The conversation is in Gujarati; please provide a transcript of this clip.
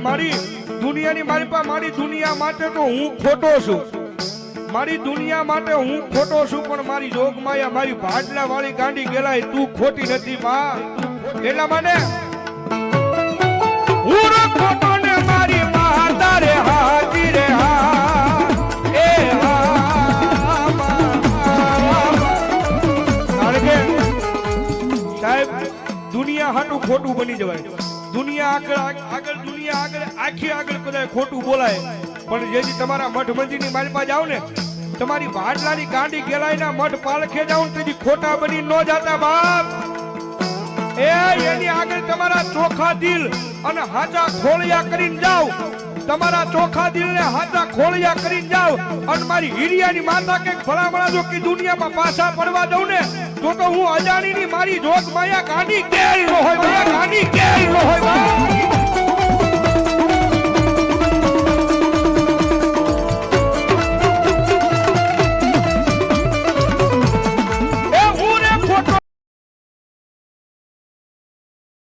અને મારી દુનિયાની મારી દુનિયા માટે તો હું ખોટો છું, મારી દુનિયા માટે હું ખોટો છું, પણ મારી જોગમાયા મારી ભાડલા વાળી ગાંડી ગેલાય તું ખોટી નથી માં. એટલા માટે હું ખોટો ને મારી માતા રે હાજી રે હા એ કારણ કે સાહેબ દુનિયા હાટું ખોટું બની જવાય, દુનિયા આગળ દુનિયા આગળ આખી આગળ કદાચ ખોટું બોલાય, પણ જેથી તમારા મઠ મંદિરની મારી પાસે જાવ ને તમારી ભાડલાની ગાંડી ગેલાઈના મઠ પાલખે જાવ ને તેથી ખોટા બની ન જાતા બાપ. એ એની આગળ તમારા ચોખા દિલ અને હાચા ખોળિયા કરીને જાવ, તમારા ચોખા દિલ ને હાચા ખોળિયા કરીને જાવ અને મારી હીરિયાની માતા કે ભલામણા જો કે દુનિયામાં પાછા પડવા દઉં ને તો હું અજાણીની મારી જોગ માયા ગાંડી ગેલ ન હોય, માયા ગાંડી